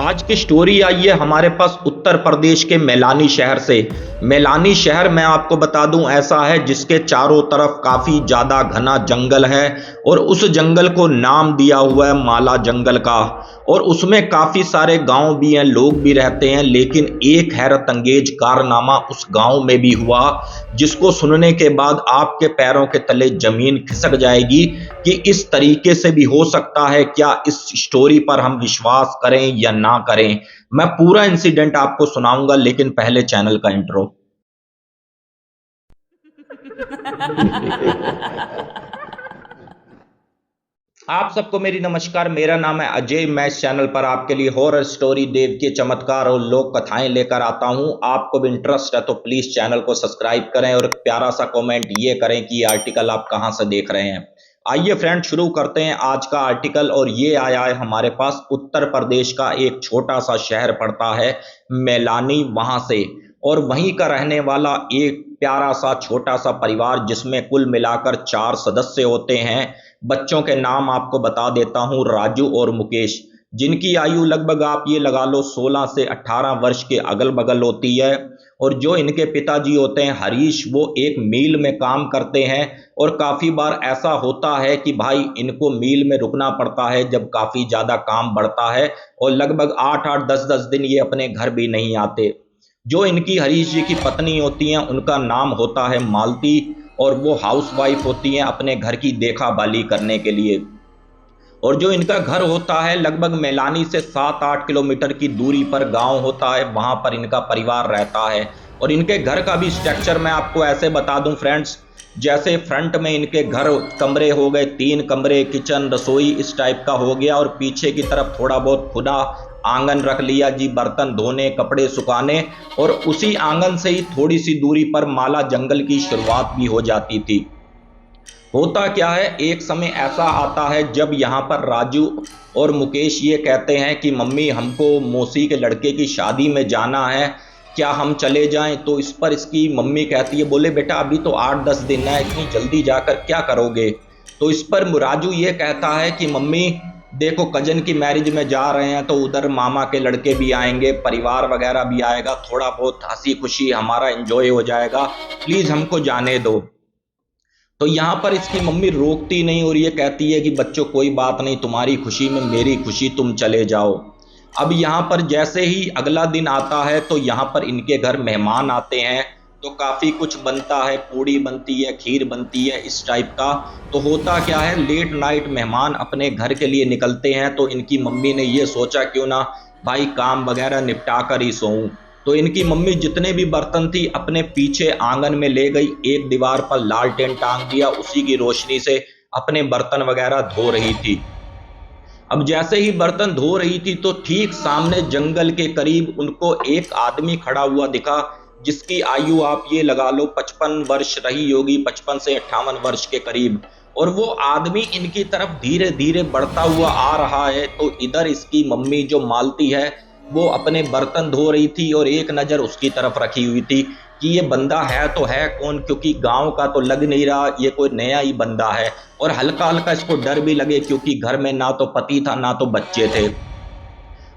आज की story I है हमारे पास उत्तर प्रदेश के मैलानी शहर से। मैलानी शहर मैं आपको बता दूं ऐसा है जिसके चारों तरफ काफी ज्यादा घना जंगल है और उस जंगल को नाम दिया हुआ है माला जंगल का। और उसमें काफी सारे गांव भी हैं, लोग भी रहते हैं, लेकिन एक हैरत अंगेज कारनामा उस गांव में भी हुआ जिसको सुनने के बाद आपके पैरों के तले जमीन खिसक जाएगी कि इस तरीके से भी हो सकता है क्या। इस स्टोरी पर हम विश्वास करें या ना करें, मैं पूरा इंसिडेंट आपको सुनाऊंगा, लेकिन पहले चैनल का इंट्रो। आप सबको मेरी नमस्कार, मेरा नाम है अजय। मैं इस चैनल पर आपके लिए हॉरर स्टोरी, देव के चमत्कार और लोक कथाएं लेकर आता हूं। आपको भी इंटरेस्ट है तो प्लीज चैनल को सब्सक्राइब करें और एक प्यारा सा कमेंट ये करें कि ये आर्टिकल आप कहां से देख रहे हैं। आइए फ्रेंड, शुरू करते हैं आज का आर्टिकल। और ये आया है हमारे पास उत्तर प्रदेश का एक छोटा सा शहर पड़ता है मैलानी, वहां से। और वहीं का रहने वाला एक प्यारा सा छोटा सा परिवार जिसमें कुल मिलाकर 4 सदस्य होते हैं। बच्चों के नाम आपको बता देता हूं, राजू और मुकेश, जिनकी आयु लगभग आप ये लगा लो 16 से 18 वर्ष के अगल बगल होती है। और जो इनके पिताजी होते हैं हरीश, वो एक मिल में काम करते हैं। और काफ़ी बार ऐसा होता है कि भाई इनको मिल में रुकना पड़ता है जब काफ़ी ज़्यादा काम बढ़ता है, और लगभग 8-8 10-10 दिन ये अपने घर भी नहीं आते। जो इनकी हरीश जी की पत्नी होती हैं उनका नाम होता है मालती, और वो हाउस वाइफ होती हैं अपने घर की देखा भाली करने के लिए। और जो इनका घर होता है लगभग मैलानी से 7-8 किलोमीटर की दूरी पर गांव होता है, वहां पर इनका परिवार रहता है। और इनके घर का भी स्ट्रक्चर मैं आपको ऐसे बता दूं फ्रेंड्स, जैसे फ्रंट में इनके घर कमरे हो गए, 3 कमरे, किचन, रसोई, इस टाइप का हो गया। और पीछे की तरफ थोड़ा बहुत खुला आंगन रख लिया जी, बर्तन धोने, कपड़े सुखाने। और उसी आंगन से ही थोड़ी सी दूरी पर माला जंगल की शुरुआत भी हो जाती थी। होता क्या है, एक समय ऐसा आता है जब यहाँ पर राजू और मुकेश ये कहते हैं कि मम्मी हमको मौसी के लड़के की शादी में जाना है, क्या हम चले जाएं। तो इस पर इसकी मम्मी कहती है, बोले बेटा अभी तो 8-10 दिन है, इतनी जल्दी जाकर क्या करोगे। तो इस पर राजू ये कहता है कि मम्मी देखो कजन की मैरिज में जा रहे हैं तो उधर मामा के लड़के भी आएंगे, परिवार वगैरह भी आएगा, थोड़ा बहुत हंसी खुशी हमारा एंजॉय हो जाएगा, प्लीज हमको जाने दो। तो यहाँ पर इसकी मम्मी रोकती नहीं और ये कहती है कि बच्चों कोई बात नहीं, तुम्हारी खुशी में मेरी खुशी, तुम चले जाओ। अब यहाँ पर जैसे ही अगला दिन आता है तो यहाँ पर इनके घर मेहमान आते हैं, तो काफ़ी कुछ बनता है, पूड़ी बनती है, खीर बनती है, इस टाइप का। तो होता क्या है, लेट नाइट मेहमान अपने घर के लिए निकलते हैं, तो इनकी मम्मी ने ये सोचा क्यों ना भाई काम वगैरह निपटा कर ही सोऊं। तो इनकी मम्मी जितने भी बर्तन थी अपने पीछे आंगन में ले गई, एक दीवार पर लालटेन टांग दिया, उसी की रोशनी से अपने बर्तन वगैरह धो रही थी। अब जैसे ही बर्तन धो रही थी तो ठीक सामने जंगल के करीब उनको एक आदमी खड़ा हुआ दिखा, जिसकी आयु आप ये लगा लो 55 वर्ष रही होगी, 55 से 58 वर्ष के करीब। और वो आदमी इनकी तरफ धीरे धीरे बढ़ता हुआ आ रहा है। तो इधर इसकी मम्मी जो मालती है वो अपने बर्तन धो रही थी और एक नज़र उसकी तरफ रखी हुई थी कि ये बंदा है तो है कौन, क्योंकि गांव का तो लग नहीं रहा, ये कोई नया ही बंदा है। और हल्का हल्का इसको डर भी लगे क्योंकि घर में ना तो पति था ना तो बच्चे थे।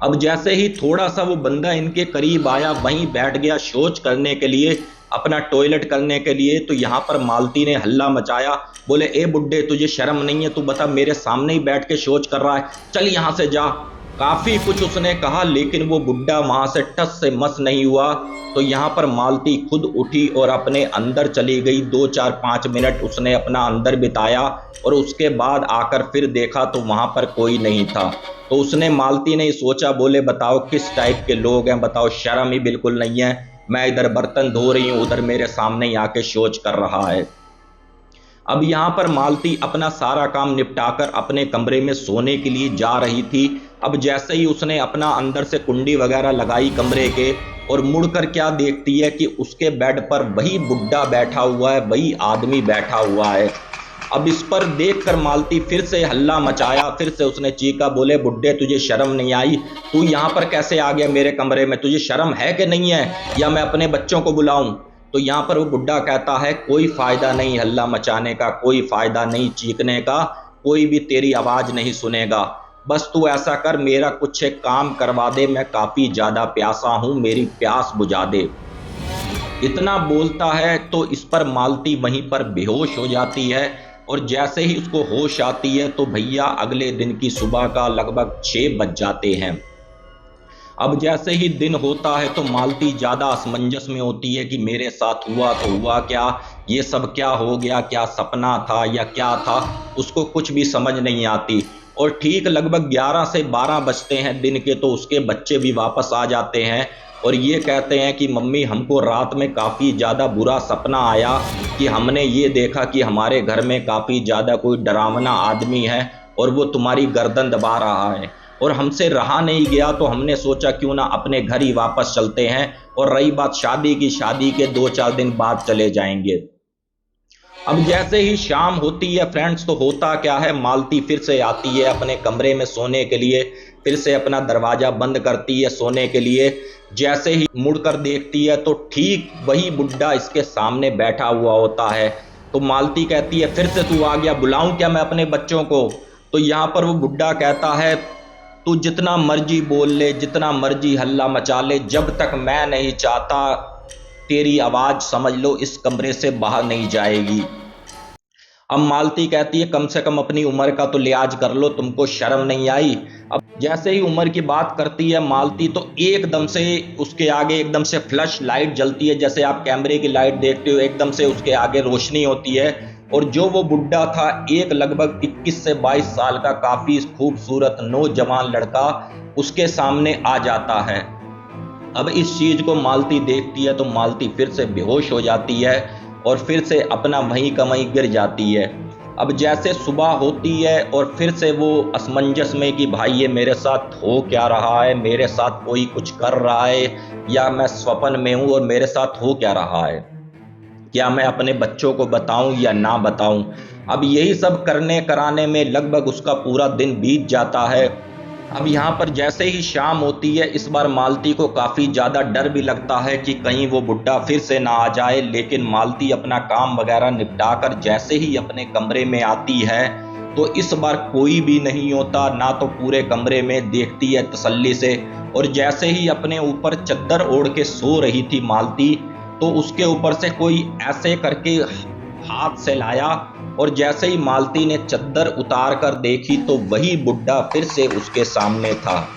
अब जैसे ही थोड़ा सा वो बंदा इनके करीब आया, वहीं बैठ गया शौच करने के लिए, अपना टॉयलेट करने के लिए। तो यहाँ पर मालती ने हल्ला मचाया, बोले ए बुड्ढे तुझे शर्म नहीं है, तू बता मेरे सामने ही बैठ के शौच कर रहा है, चल यहाँ से जा। काफी कुछ उसने कहा लेकिन वो बुड्ढा वहां से टस से मस नहीं हुआ। तो यहाँ पर मालती खुद उठी और अपने अंदर चली गई। 2-4-5 मिनट उसने अपना अंदर बिताया और उसके बाद आकर फिर देखा तो वहां पर कोई नहीं था। तो उसने मालती ने सोचा, बोले बताओ किस टाइप के लोग हैं, बताओ शर्म ही बिल्कुल नहीं है, मैं इधर बर्तन धो रही हूँ, उधर मेरे सामने ही आके शौच कर रहा है। अब यहाँ पर मालती अपना सारा काम निपटाकर अपने कमरे में सोने के लिए जा रही थी। अब जैसे ही उसने अपना अंदर से कुंडी वगैरह लगाई कमरे के, और मुड़कर क्या देखती है कि उसके बेड पर वही बुड्ढा बैठा हुआ है, वही आदमी बैठा हुआ है। अब इस पर देखकर मालती फिर से हल्ला मचाया, फिर से उसने चीखा, बोले बुड्ढे तुझे शर्म नहीं आई, तू यहाँ पर कैसे आ गया मेरे कमरे में, तुझे शर्म है कि नहीं है, या मैं अपने बच्चों को बुलाऊं। तो यहाँ पर वो बुड्ढा कहता है, कोई फायदा नहीं हल्ला मचाने का, कोई फायदा नहीं चीखने का, कोई भी तेरी आवाज नहीं सुनेगा। बस तू ऐसा कर, मेरा कुछ एक काम करवा दे, मैं काफ़ी ज़्यादा प्यासा हूँ, मेरी प्यास बुझा दे। इतना बोलता है तो इस पर मालती वहीं पर बेहोश हो जाती है। और जैसे ही उसको होश आती है तो भैया अगले दिन की सुबह का लगभग 6 बज जाते हैं। अब जैसे ही दिन होता है तो मालती ज़्यादा असमंजस में होती है कि मेरे साथ हुआ तो हुआ क्या, ये सब क्या हो गया, क्या सपना था या क्या था, उसको कुछ भी समझ नहीं आती। और ठीक लगभग 11 से 12 बजते हैं दिन के, तो उसके बच्चे भी वापस आ जाते हैं और ये कहते हैं कि मम्मी हमको रात में काफ़ी ज़्यादा बुरा सपना आया कि हमने ये देखा कि हमारे घर में काफ़ी ज़्यादा कोई डरावना आदमी है और वो तुम्हारी गर्दन दबा रहा है। और हमसे रहा नहीं गया तो हमने सोचा क्यों ना अपने घर ही वापस चलते हैं, और रही बात शादी की, शादी के 2-4 दिन बाद चले जाएंगे। अब जैसे ही शाम होती है फ्रेंड्स, तो होता क्या है, मालती फिर से आती है अपने कमरे में सोने के लिए, फिर से अपना दरवाजा बंद करती है सोने के लिए। जैसे ही मुड़कर देखती है तो ठीक वही बुड्ढा इसके सामने बैठा हुआ होता है। तो मालती कहती है फिर से तू आ गया, बुलाऊं क्या मैं अपने बच्चों को? तो यहाँ पर वो बुड्ढा कहता है तू जितना मर्जी बोल ले, जितना मर्जी हल्ला मचा ले, जब तक मैं नहीं चाहता तेरी आवाज समझ लो इस कमरे से बाहर नहीं जाएगी। अब मालती कहती है कम से कम अपनी उम्र का तो लिहाज कर लो, तुमको शर्म नहीं आई? अब जैसे ही उम्र की बात करती है मालती तो एकदम से उसके आगे एकदम से फ्लश लाइट जलती है, जैसे आप कैमरे की लाइट देखते हो, एकदम से उसके आगे रोशनी होती है। और जो वो बुड्ढा था, एक लगभग 21 से 22 साल का काफी खूबसूरत नौजवान लड़का उसके सामने आ जाता है। अब इस चीज को मालती देखती है तो मालती फिर से बेहोश हो जाती है और फिर से अपना वहीं का वहीं गिर जाती है। अब जैसे सुबह होती है और फिर से वो असमंजस में कि भाई ये मेरे साथ हो क्या रहा है, मेरे साथ कोई कुछ कर रहा है या मैं स्वप्न में हूँ और मेरे साथ हो क्या रहा है, क्या मैं अपने बच्चों को बताऊं या ना बताऊं। अब यही सब करने कराने में लगभग उसका पूरा दिन बीत जाता है। अब यहाँ पर जैसे ही शाम होती है, इस बार मालती को काफ़ी ज़्यादा डर भी लगता है कि कहीं वो बुड्ढा फिर से ना आ जाए। लेकिन मालती अपना काम वगैरह निपटा कर जैसे ही अपने कमरे में आती है तो इस बार कोई भी नहीं होता, ना तो पूरे कमरे में देखती है तसल्ली से। और जैसे ही अपने ऊपर चद्दर ओढ़ के सो रही थी मालती, तो उसके ऊपर से कोई ऐसे करके हाथ से लाया और जैसे ही मालती ने चद्दर उतार कर देखी तो वही बुड्ढा फिर से उसके सामने था।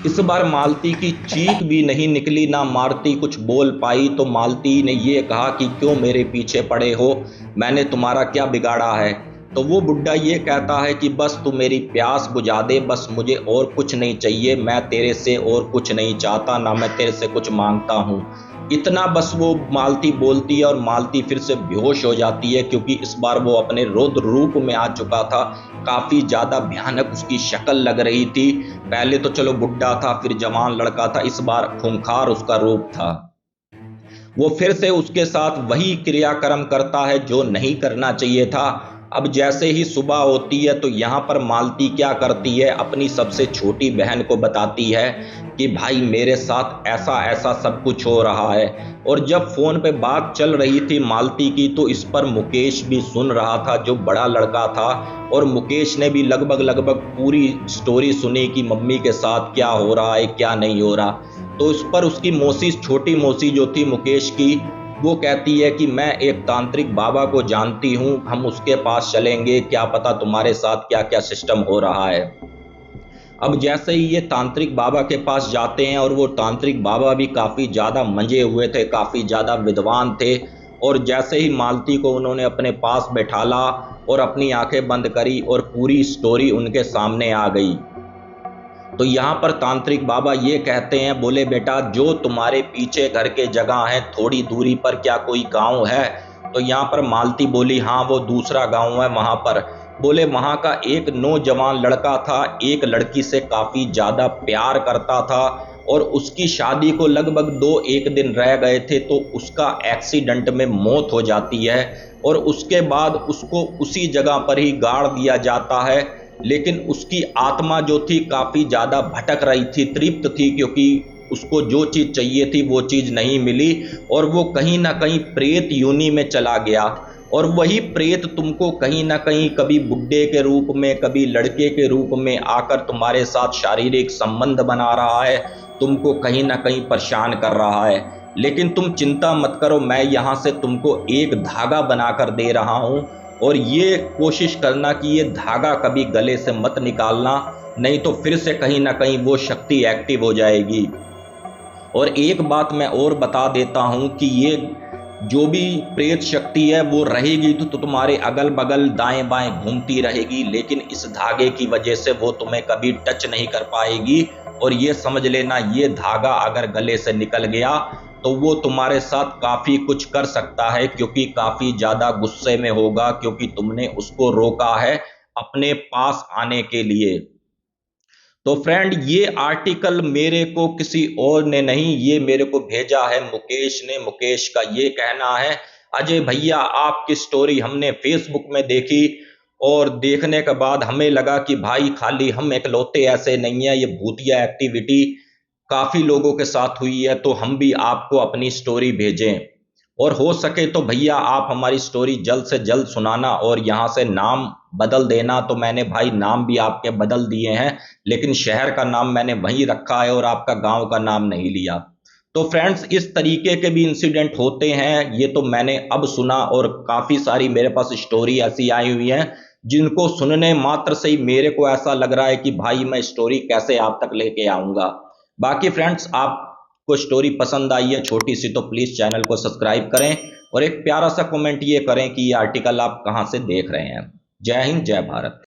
इस बार मालती की चीख भी नहीं निकली, ना मालती कुछ बोल पाई। तो मालती ने ये कहा कि क्यों मेरे पीछे पड़े हो, मैंने तुम्हारा क्या बिगाड़ा है? तो वो बुड्ढा ये कहता है कि बस तू मेरी प्यास बुझा दे, बस मुझे और कुछ नहीं चाहिए, मैं तेरे से और कुछ नहीं चाहता, ना मैं तेरे से कुछ मांगता हूँ। इतना बस वो मालती बोलती है और मालती फिर से बेहोश हो जाती है, क्योंकि इस बार वो अपने रौद्र रूप में आ चुका था। काफ़ी ज़्यादा भयानक उसकी शक्ल लग रही थी। पहले तो चलो बुड्ढा था, फिर जवान लड़का था, इस बार खूंखार उसका रूप था। वो फिर से उसके साथ वही क्रियाक्रम करता है जो नहीं करना चाहिए था। अब जैसे ही सुबह होती है तो यहाँ पर मालती क्या करती है, अपनी सबसे छोटी बहन को बताती है कि भाई मेरे साथ ऐसा ऐसा सब कुछ हो रहा है। और जब फ़ोन पे बात चल रही थी मालती की, तो इस पर मुकेश भी सुन रहा था, जो बड़ा लड़का था। और मुकेश ने भी लगभग लगभग पूरी स्टोरी सुनी कि मम्मी के साथ क्या हो रहा है, क्या नहीं हो रहा। तो इस पर उसकी मौसी, छोटी मौसी जो थी मुकेश की, वो कहती है कि मैं एक तांत्रिक बाबा को जानती हूँ, हम उसके पास चलेंगे, क्या पता तुम्हारे साथ क्या क्या सिस्टम हो रहा है। अब जैसे ही ये तांत्रिक बाबा के पास जाते हैं, और वो तांत्रिक बाबा भी काफ़ी ज़्यादा मंजे हुए थे, काफ़ी ज़्यादा विद्वान थे। और जैसे ही मालती को उन्होंने अपने पास बैठाला और अपनी आंखें बंद करी और पूरी स्टोरी उनके सामने आ गई। तो यहाँ पर तांत्रिक बाबा ये कहते हैं, बोले बेटा जो तुम्हारे पीछे घर के जगह है थोड़ी दूरी पर क्या कोई गांव है? तो यहाँ पर मालती बोली हाँ वो दूसरा गांव है वहाँ पर। बोले वहाँ का एक नौजवान लड़का था, एक लड़की से काफ़ी ज़्यादा प्यार करता था और उसकी शादी को लगभग 2-1 दिन रह गए थे तो उसका एक्सीडेंट में मौत हो जाती है। और उसके बाद उसको उसी जगह पर ही गाड़ दिया जाता है। लेकिन उसकी आत्मा जो थी काफ़ी ज़्यादा भटक रही थी, तृप्त थी, क्योंकि उसको जो चीज़ चाहिए थी वो चीज़ नहीं मिली और वो कहीं ना कहीं प्रेत योनि में चला गया। और वही प्रेत तुमको कहीं ना कहीं कभी बुड्ढे के रूप में, कभी लड़के के रूप में आकर तुम्हारे साथ शारीरिक संबंध बना रहा है, तुमको कहीं ना कहीं परेशान कर रहा है। लेकिन तुम चिंता मत करो, मैं यहाँ से तुमको एक धागा बनाकर दे रहा हूँ, और ये कोशिश करना कि ये धागा कभी गले से मत निकालना, नहीं तो फिर से कहीं ना कहीं वो शक्ति एक्टिव हो जाएगी। और एक बात मैं और बता देता हूं कि ये जो भी प्रेत शक्ति है वो रहेगी तो तुम्हारे अगल बगल दाएं बाएं घूमती रहेगी, लेकिन इस धागे की वजह से वो तुम्हें कभी टच नहीं कर पाएगी। और ये समझ लेना, ये धागा अगर गले से निकल गया तो वो तुम्हारे साथ काफी कुछ कर सकता है, क्योंकि काफी ज्यादा गुस्से में होगा, क्योंकि तुमने उसको रोका है अपने पास आने के लिए। तो फ्रेंड, ये आर्टिकल मेरे को किसी और ने नहीं, ये मेरे को भेजा है मुकेश ने। मुकेश का ये कहना है, अजय भैया आपकी स्टोरी हमने फेसबुक में देखी, और देखने के बाद हमें लगा कि भाई खाली हम इकलौते ऐसे नहीं है, ये भूतिया एक्टिविटी काफी लोगों के साथ हुई है, तो हम भी आपको अपनी स्टोरी भेजें। और हो सके तो भैया आप हमारी स्टोरी जल्द से जल्द सुनाना, और यहाँ से नाम बदल देना। तो मैंने भाई नाम भी आपके बदल दिए हैं, लेकिन शहर का नाम मैंने वहीं रखा है और आपका गांव का नाम नहीं लिया। तो फ्रेंड्स, इस तरीके के भी इंसिडेंट होते हैं, ये तो मैंने अब सुना, और काफी सारी मेरे पास स्टोरी ऐसी आई हुई हैं जिनको सुनने मात्र से ही मेरे को ऐसा लग रहा है कि भाई मैं स्टोरी कैसे आप तक लेके आऊंगा। बाकी फ्रेंड्स, आपको स्टोरी पसंद आई है छोटी सी तो प्लीज चैनल को सब्सक्राइब करें, और एक प्यारा सा कमेंट ये करें कि ये आर्टिकल आप कहां से देख रहे हैं। जय हिंद, जय भारत।